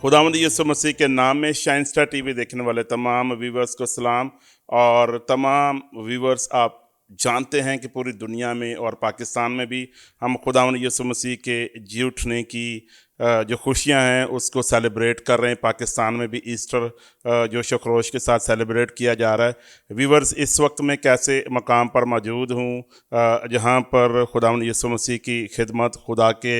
खुदावंद यीशु मसीह के नाम में शाइन स्टार टीवी देखने वाले तमाम व्यूवर्स को सलाम। और तमाम व्यूवर्स, आप जानते हैं कि पूरी दुनिया में और पाकिस्तान में भी हम खुदावंद यीशु मसीह के जी उठने की जो खुशियां हैं उसको सेलिब्रेट कर रहे हैं। पाकिस्तान में भी ईस्टर जोश व खरोश के साथ सेलिब्रेट किया जा रहा है। व्यूवर्स, इस वक्त मैं कैसे मकाम पर मौजूद हूँ जहाँ पर खुदावंद यीशु मसीह की खिदमत, खुदा के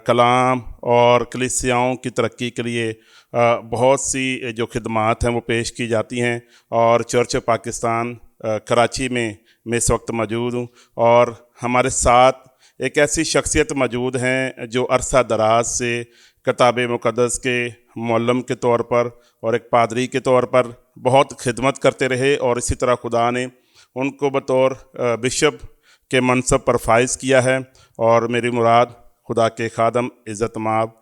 कलाम और कलीसियाओं की तरक्की के लिए बहुत सी जो खिदमात हैं वो पेश की जाती हैं। और चर्च पाकिस्तान कराची में मैं इस वक्त मौजूद हूँ और हमारे साथ एक ऐसी शख्सियत मौजूद हैं जो अरसा दराज से किताब मुक़द्दस के मुअल्लिम के तौर पर और एक पादरी के तौर पर बहुत खिदमत करते रहे, और इसी तरह खुदा ने उनको बतौर बिशप के मनसब पर फाइज किया है। और मेरी मुराद खुदा के खादम इज़्ज़त माब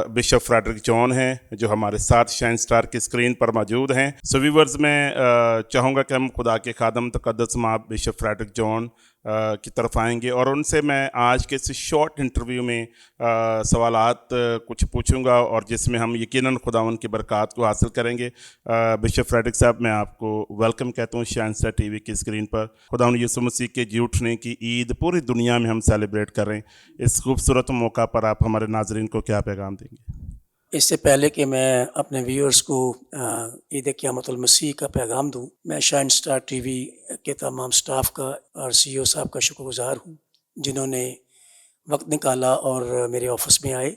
बिशप फ्रेडरिक जॉन हैं जो हमारे साथ शाइन स्टार की स्क्रीन पर मौजूद हैं। सो व्यूअर्स, मैं चाहूँगा कि हम खुदा के खादम तक़द्दस माब बिशप फ्रेडरिक जॉन की तरफ आएंगे और उनसे मैं आज के इस शॉर्ट इंटरव्यू में सवालात कुछ पूछूंगा और जिसमें हम यकीनन खुदावंद की बरक़ात को हासिल करेंगे। बिशप फ्रेडरिक साहब, मैं आपको वेलकम कहता हूँ शाइन स्टार टीवी की स्क्रीन पर। खुदावंद यीशु मसीह के जी उठने की ईद पूरी दुनिया में हम सेलिब्रेट कर रहे हैं। इस खूबसूरत मौका पर आप हमारे नाज़रीन को क्या पैगाम देंगे? इससे पहले कि मैं अपने व्यूअर्स को ईद क़यामतुल मसीह का पैगाम दूं, मैं शाइन स्टार टीवी के तमाम स्टाफ का और सीईओ साहब का शुक्रगुजार हूं जिन्होंने वक्त निकाला और मेरे ऑफिस में आए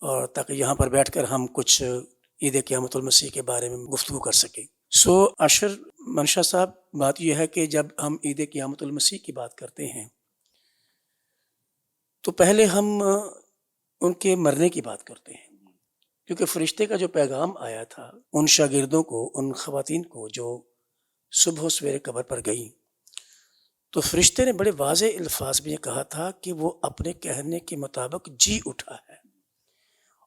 और ताकि यहां पर बैठकर हम कुछ ईद क़यामतुल मसीह के बारे में गुफ्तगू कर सकें। सो अशर मनशा साहब, बात यह है कि जब हम ईद क़यामतुल मसीह की बात करते हैं तो पहले हम उनके मरने की बात करते हैं, क्योंकि फरिश्ते का जो पैगाम आया था उन शागिर्दों को, उन ख़वातीन को जो सुबह सवेरे कब्र पर गई, तो फरिश्ते ने बड़े वाज़ेह अल्फाज में कहा था कि वो अपने कहने के मुताबिक जी उठा है।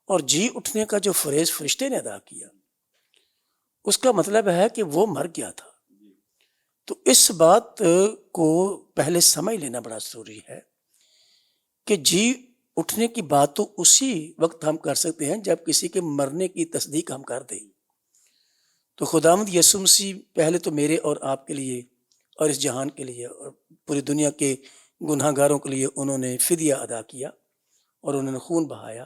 और जी उठने का जो फ़रेज़ फरिश्ते ने अदा किया उसका मतलब है कि वो मर गया था। तो इस बात को पहले समझ लेना बड़ा ज़रूरी है कि जी उठने की बात तो उसी वक्त हम कर सकते हैं जब किसी के मरने की तस्दीक हम कर दें। तो खुदावंद यीशु मसीह पहले तो मेरे और आपके लिए और इस जहान के लिए और पूरी दुनिया के गुनाहगारों के लिए उन्होंने फिदिया अदा किया और उन्होंने खून बहाया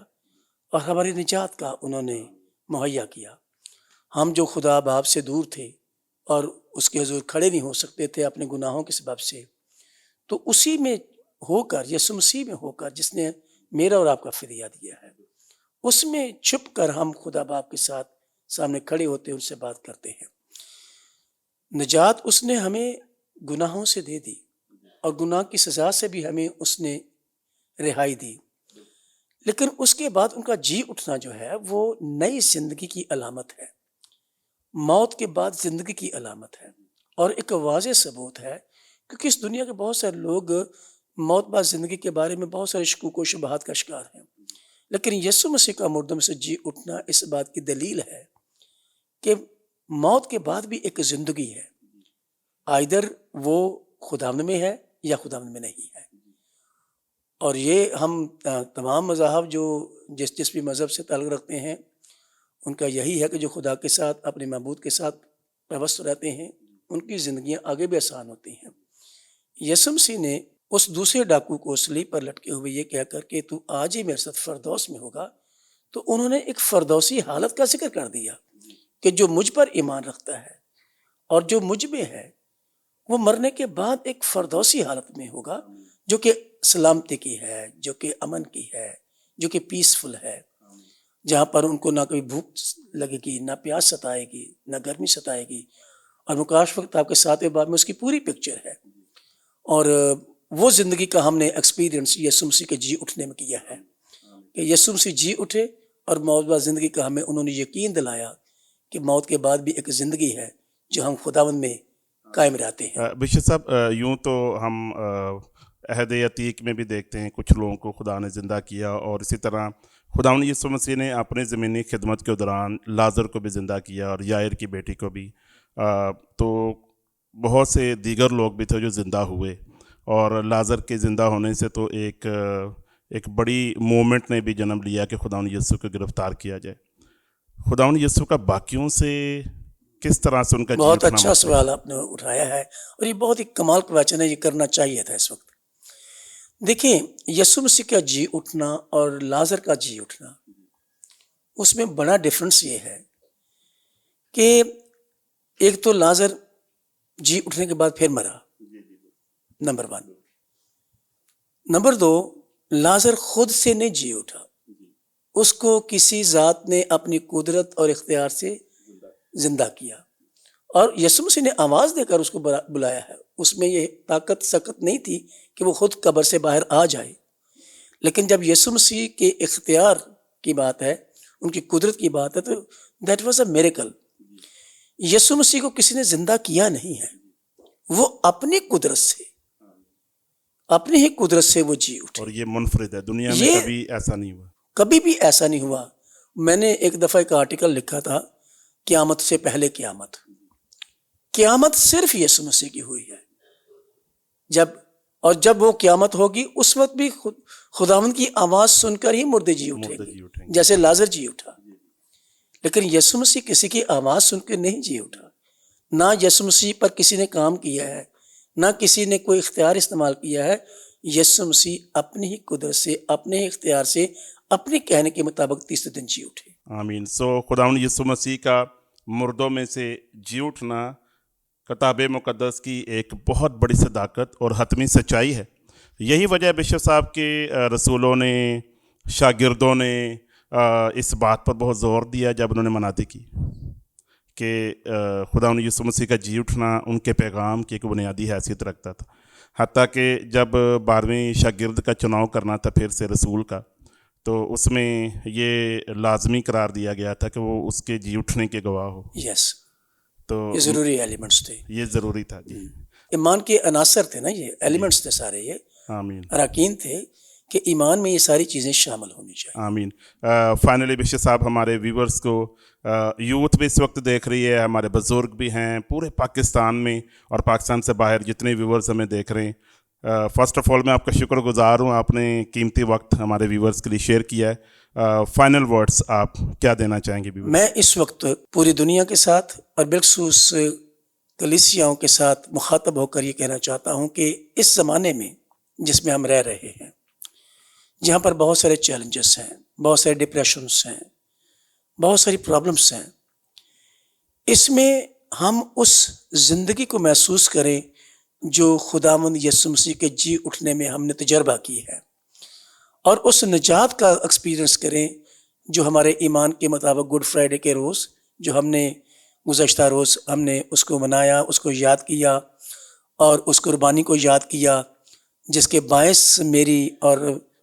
और हमारी निजात का उन्होंने मुहैया किया। हम जो खुदा बाप से दूर थे और उसके हुज़ूर खड़े नहीं हो सकते थे अपने गुनाहों के सबब से, तो उसी में होकर, यीशु मसीह में होकर जिसने मेरा और आपका फिदिया दिया है, उसमें छुप कर हम खुदा बाप के साथ सामने खड़े होते उनसे बात करते हैं। निजात उसने हमें गुनाहों से दे दी और गुनाह की सज़ा से भी हमें उसने रिहाई दी, लेकिन उसके बाद उनका जी उठना जो है वो नई ज़िंदगी की अलामत है, मौत के बाद ज़िंदगी की अलामत है और एक वाज़ेह सबूत है। क्योंकि इस दुनिया के बहुत सारे लोग मौत बाद ज़िंदगी के बारे में बहुत सारे शकूक व शुबहात का शिकार हैं, लेकिन यीशु मसीह का मुर्दों से जी उठना इस बात की दलील है कि मौत के बाद भी एक ज़िंदगी है, आइदर वो खुदावंद में है या खुदावंद में नहीं है। और ये हम तमाम मज़ाहब जो जिस भी मज़हब से ताल्लुक़ रखते हैं उनका यही है कि जो खुदा के साथ, अपने महबूद के साथ पेवस्त रहते हैं, उनकी ज़िंदगियाँ आगे भी आसान होती हैं। यीशु मसीह ने उस दूसरे डाकू को सलीब पर लटके हुए ये कहकर कि तू आज ही मेरे साथ फरदौस में होगा, तो उन्होंने एक फरदौसी हालत का जिक्र कर दिया कि जो मुझ पर ईमान रखता है और जो मुझ में है वो मरने के बाद एक फरदौसी हालत में होगा, जो कि सलामती की है, जो कि अमन की है, जो कि पीसफुल है, जहाँ पर उनको ना कोई भूख लगेगी, ना प्यास सताएगी, ना गर्मी सताएगी। और मुकाश वक्त आपके 7वें बाब में उसकी पूरी पिक्चर है और वो ज़िंदगी का हमने एक्सपीरियंस यीशु मसीह के जी उठने में किया है कि यीशु मसीह जी उठे और मौत बाद ज़िंदगी का हमें उन्होंने यकीन दिलाया कि मौत के बाद भी एक ज़िंदगी है जो हम खुदावंद में कायम रहते हैं। बिशप साहब, यूँ तो हम अहद अतीक में भी देखते हैं कुछ लोगों को खुदा ने ज़िंदा किया, और इसी तरह खुदावंद यीशु मसीह ने अपनी ज़मीनी खिदमत के दौरान लाज़र को भी ज़िंदा किया और यायर की बेटी को भी। तो बहुत से दीगर लोग भी थे जो ज़िंदा हुए, और लाज़र के ज़िंदा होने से तो एक बड़ी मूवमेंट ने भी जन्म लिया कि खुदावंद यीशु को गिरफ़्तार किया जाए। खुदावंद यीशु का बाकियों से किस तरह से उनका जी बहुत उठना अच्छा सवाल आपने उठाया है और ये बहुत ही कमाल का वचन है, ये करना चाहिए था इस वक्त। देखिए, यीशु मसीह का जी उठना और लाजर का जी उठना, उसमें बड़ा डिफरेंस ये है कि एक तो लाजर जी उठने के बाद फिर मरा, नंबर 1। नंबर 2, लाजर खुद से नहीं जी उठा, उसको किसी जात ने अपनी कुदरत और इख्तियार से जिंदा किया और यीशु मसीह ने आवाज देकर उसको बुलाया है। उसमें ये ताकत सकत नहीं थी कि वो खुद कब्र से बाहर आ जाए, लेकिन जब यीशु मसीह के इख्तियार की बात है, उनकी कुदरत की बात है, तो दैट वाज अ मिरेकल। यीशु मसीह को किसी ने जिंदा किया नहीं है, वो अपनी कुदरत से, अपनी ही कुदरत से वो जी उठे। और ये मुनफरिद है, दुनिया में ये कभी ऐसा नहीं हुआ। कभी भी ऐसा नहीं हुआ। मैंने एक दफा एक आर्टिकल लिखा था, क़यामत से पहले क़यामत। क़यामत सिर्फ यीशु मसीह की हुई है। जब वो क़यामत होगी, उस वक्त भी खुदावंद की आवाज सुनकर ही मुर्दे जी उठेंगे, जैसे लाजर जी उठा। लेकिन यीशु मसीह किसी की आवाज सुनकर नहीं जी उठा। ना यीशु मसीह पर किसी ने काम किया है, ना किसी ने कोई इख्तियार इस्तेमाल किया है। यीशु मसीह अपनी ही कुदरत से, अपने ही इख्तियार से, अपने कहने के मुताबिक तीसरे दिन जी उठे। आमीन। सो खुदावंद यीशु मसीह का मुर्दों में से जी उठना किताब मुक़द्दस की एक बहुत बड़ी सदाकत और हतमी सच्चाई है। यही वजह बिशप साहब के रसूलों ने, शागिर्दों ने इस बात पर बहुत ज़ोर दिया जब उन्होंने मनाती की कि खुदावंद यीशु मसीह का जी उठना उनके पैगाम की एक बुनियादी हैसियत रखता था। हत्ता कि जब 12वें शागिर्द का चुनाव करना था फिर से रसूल का, तो उसमें ये लाजमी करार दिया गया था कि वो उसके जी उठने के गवाह हो। यस, तो ये ज़रूरी एलिमेंट्स थे, ये ज़रूरी था जी। ईमान के अनासर थे ना, ये एलिमेंट्स थे सारे, ये आमीन अरकान थे कि ईमान में ये सारी चीज़ें शामिल होनी चाहिए। आमीन। फाइनली बिशप साहब, हमारे व्यूवर्स को, यूथ भी इस वक्त देख रही है, हमारे बुज़ुर्ग भी हैं पूरे पाकिस्तान में और पाकिस्तान से बाहर जितने व्यूवर्स हमें देख रहे हैं, फ़र्स्ट ऑफ ऑल मैं आपका शुक्रगुजार हूँ, आपने कीमती वक्त हमारे व्यूवर्स के लिए शेयर किया है। फाइनल वर्ड्स आप क्या देना चाहेंगे व्यूवर्स? मैं इस वक्त पूरी दुनिया के साथ और बिलखसूस कलीसियाओं के साथ मुखातब होकर ये कहना चाहता हूँ कि इस ज़माने में जिसमें हम रह रहे हैं, जहाँ पर बहुत सारे चैलेंजेस हैं, बहुत सारे डिप्रेशंस हैं, बहुत सारी प्रॉब्लम्स हैं, इसमें हम उस ज़िंदगी को महसूस करें जो खुदावंद यीशु मसीह के जी उठने में हमने तजर्बा की है, और उस निजात का एक्सपीरियंस करें जो हमारे ईमान के मुताबिक गुड फ्राइडे के रोज़, जो हमने गुज़श्ता रोज़ हमने उसको मनाया, उसको याद किया और उस कुर्बानी को याद किया, जिसके बायस मेरी और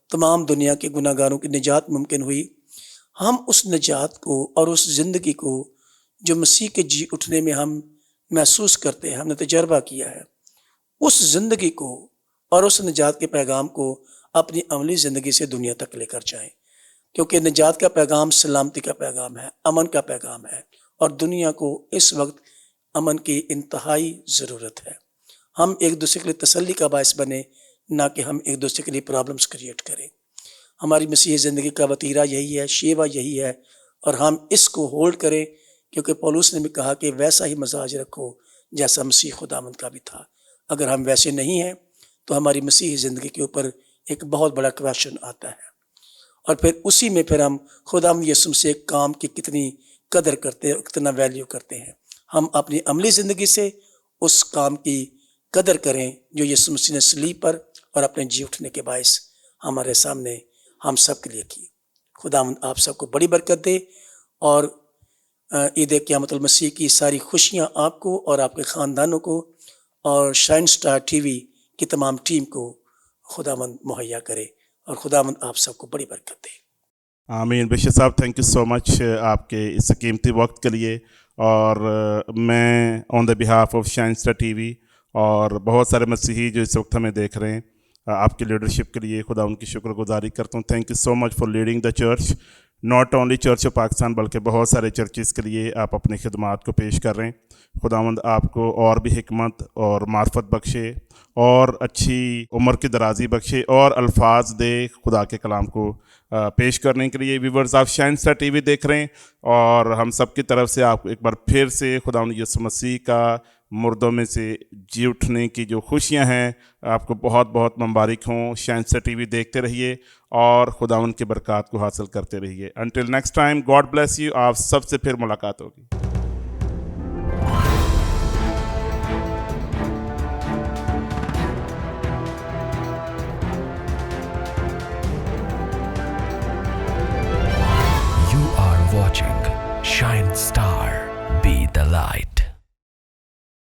तमाम दुनिया के गुनाहगारों की निजात मुमकिन हुई। हम उस निजात को और उस ज़िंदगी को जो मसीह के जी उठने में हम महसूस करते हैं, हमने तजर्बा किया है, उस ज़िंदगी को और उस निजात के पैगाम को अपनी अमली ज़िंदगी से दुनिया तक लेकर जाएं, क्योंकि निजात का पैगाम सलामती का पैगाम है, अमन का पैगाम है, और दुनिया को इस वक्त अमन की इंतहाई ज़रूरत है। हम एक दूसरे के लिए तसल्ली का बायस बने, ना कि हम एक दूसरे के लिए प्रॉब्लम्स क्रिएट करें। हमारी मसीह ज़िंदगी का वतीरा यही है, शेवा यही है, और हम इसको होल्ड करें, क्योंकि पौलुस ने भी कहा कि वैसा ही मजाज रखो जैसा मसीह खुदावंद का भी था। अगर हम वैसे नहीं हैं तो हमारी मसीह ज़िंदगी के ऊपर एक बहुत बड़ा क्वेश्चन आता है, और फिर उसी में फिर हम खुदावंद यीशु से काम की कितनी कदर करते हैं, कितना वैल्यू करते हैं। हम अपनी अमली ज़िंदगी से उस काम की कदर करें जो यीशु मसीह ने सलीब पर और अपने जी उठने के बायस हमारे सामने हम सब के लिए की। खुदावंद आप सबको बड़ी बरकत दे, और ईद क़यामतुल मसीह की सारी खुशियाँ आपको और आपके ख़ानदानों को और शाइन स्टार टीवी की तमाम टीम को खुदावंद मुहैया करे, और खुदावंद आप सबको बड़ी बरकत दे। आमीन। बिशप साहब, थैंक यू सो मच आपके इस कीमती वक्त के लिए, और मैं on the behalf of shine star TV और बहुत सारे मसीही जो इस वक्त हमें देख रहे हैं, आपकी लीडरशिप के लिए खुदा उनकी शुक्रगुजारी करता हूँ। Thank you so much for leading the church not only church of Pakistan بلکہ بہت سارے چرچز کے لیے آپ اپنی خدمات کو پیش کر رہے ہیں۔ خداوند آپ کو اور بھی حکمت اور معرفت بخشے اور اچھی عمر کی درازی بخشے اور الفاظ دے خدا کے کلام کو پیش کرنے کے لیے۔ ویورز، آپ شائن اسٹار ٹی وی دیکھ رہے ہیں اور ہم سب کی طرف سے آپ کو ایک بار پھر سے خداوند یسوع مسیح کا مردوں میں سے جی اٹھنے کی جو خوشیاں ہیں آپ کو بہت بہت مبارک ہوں۔ شائن اسٹار ٹی وی دیکھتے رہیے اور خداوند کی برکات کو حاصل کرتے رہیے۔ Until next time, God bless you. آپ سب سے پھر ملاقات ہوگی۔